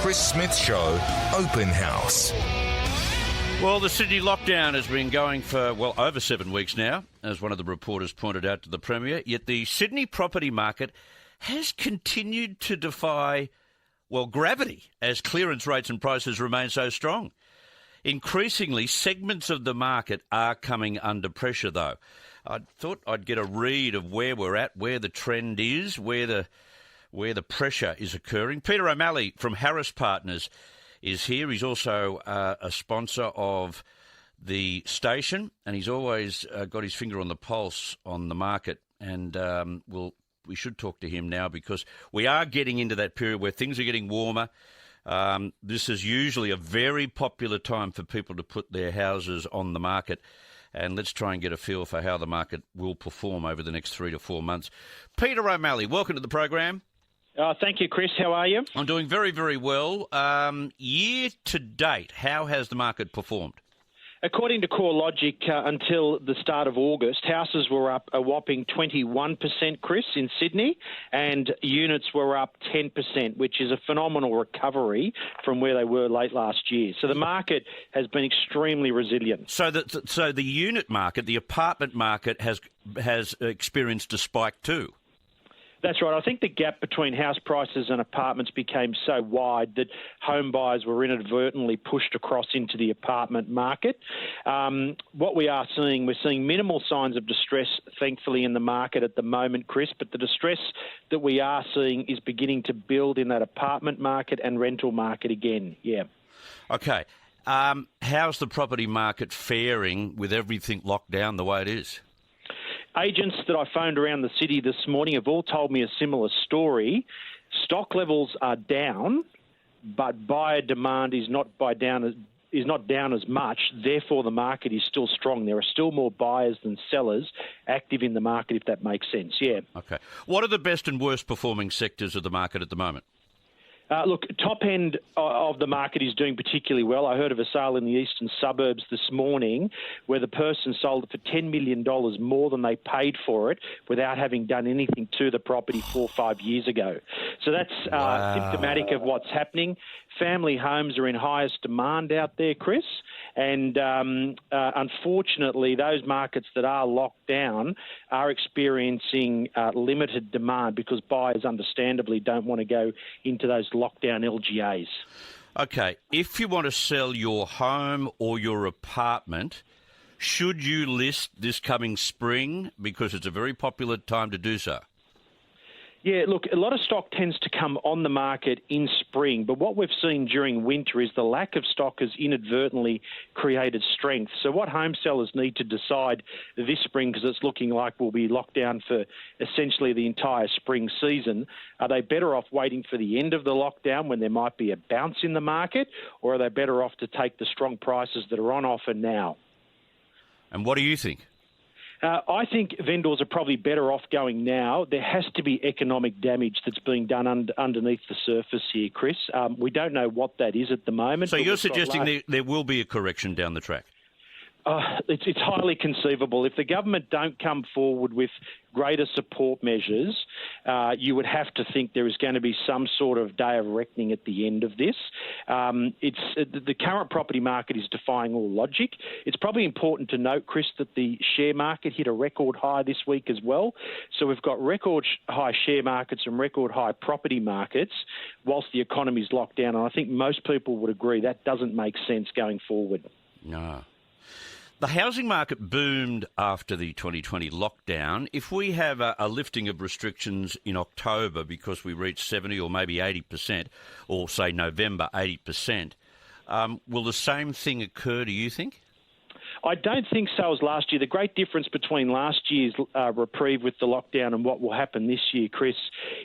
Chris Smith Show Open House. Well, the Sydney lockdown has been going for, over 7 weeks now, as one of the reporters pointed out to the Premier, yet the Sydney property market has continued to defy, gravity, as clearance rates and prices remain so strong. Increasingly, segments of the market are coming under pressure, though. I thought I'd get a read of where we're at, where the trend is, where the pressure is occurring. Peter O'Malley from Harris Partners is here. He's also a sponsor of the station, and he's always got his finger on the pulse on the market. And we should talk to him now because we are getting into that period where things are getting warmer. This is usually a very popular time for people to put their houses on the market. And let's try and get a feel for how the market will perform over the next 3 to 4 months. Peter O'Malley, welcome to the program. Thank you, Chris. How are you? I'm doing very, very well. Year to date, how has the market performed? According to CoreLogic, until the start of August, houses were up a whopping 21%, Chris, in Sydney, and units were up 10%, which is a phenomenal recovery from where they were late last year. So the market has been extremely resilient. So the unit market, the apartment market, has experienced a spike too. That's right. I think the gap between house prices and apartments became so wide that home buyers were inadvertently pushed across into the apartment market. What we're seeing minimal signs of distress, thankfully, in the market at the moment, Chris, but the distress that we are seeing is beginning to build in that apartment market and rental market again, yeah. Okay. How's the property market faring with everything locked down the way it is? Agents that I phoned around the city this morning have all told me a similar story. Stock levels are down, but buyer demand is not down as much. Therefore, the market is still strong. There are still more buyers than sellers active in the market, if that makes sense. Yeah. Okay. What are the best and worst performing sectors of the market at the moment? Look, top end of the market is doing particularly well. I heard of a sale in the eastern suburbs this morning where the person sold it for $10 million more than they paid for it without having done anything to the property 4 or 5 years ago. So that's symptomatic of what's happening. Family homes are in highest demand out there, Chris, and unfortunately those markets that are locked down are experiencing limited demand because buyers understandably don't want to go into those lockdown LGAs. Okay, if you want to sell your home or your apartment, should you list this coming spring because it's a very popular time to do so? Yeah, look, a lot of stock tends to come on the market in spring, but what we've seen during winter is the lack of stock has inadvertently created strength. So what home sellers need to decide this spring, because it's looking like we'll be locked down for essentially the entire spring season, are they better off waiting for the end of the lockdown when there might be a bounce in the market, or are they better off to take the strong prices that are on offer now? And what do you think? I think vendors are probably better off going now. There has to be economic damage that's being done underneath the surface here, Chris. We don't know what that is at the moment. So you're suggesting there will be a correction down the track? It's highly conceivable. If the government don't come forward with greater support measures, you would have to think there is going to be some sort of day of reckoning at the end of this. The current property market is defying all logic. It's probably important to note, Chris, that the share market hit a record high this week as well. So we've got record high share markets and record high property markets whilst the economy is locked down. And I think most people would agree that doesn't make sense going forward. No. The housing market boomed after the 2020 lockdown. If we have a lifting of restrictions in October because we reach 70 or maybe 80%, or say November 80%, will the same thing occur, do you think? I don't think so as last year. The great difference between last year's reprieve with the lockdown and what will happen this year, Chris,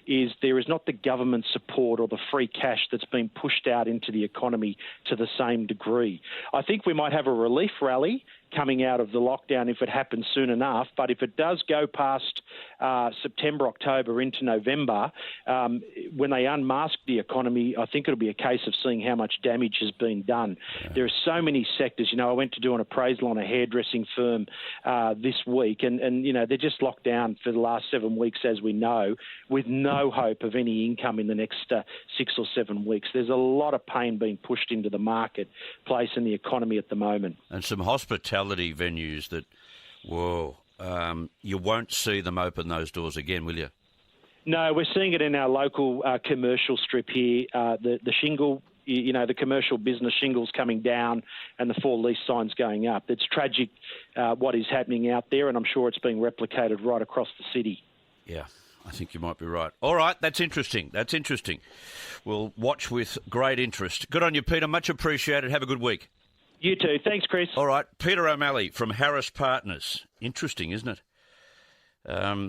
is there is not the government support or the free cash that's been pushed out into the economy to the same degree. I think we might have a relief rally coming out of the lockdown if it happens soon enough. But if it does go past September, October into November, when they unmask the economy, I think it'll be a case of seeing how much damage has been done. Yeah. There are so many sectors. I went to do an appraisal on a hairdressing firm this week, and they're just locked down for the last 7 weeks, as we know, with no hope of any income in the next 6 or 7 weeks. There's a lot of pain being pushed into the marketplace and the economy at the moment. And some hospitality venues that, you won't see them open those doors again, will you? No, we're seeing it in our local commercial strip here. The shingle, the commercial business shingles coming down and the 4 lease signs going up. It's tragic what is happening out there, and I'm sure it's being replicated right across the city. Yeah, I think you might be right. All right, that's interesting. We'll watch with great interest. Good on you, Peter. Much appreciated. Have a good week. You too. Thanks, Chris. All right, Peter O'Malley from Harris Partners. Interesting, isn't it?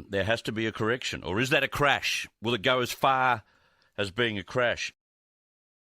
There has to be a correction. Or is that a crash? Will it go as far as being a crash?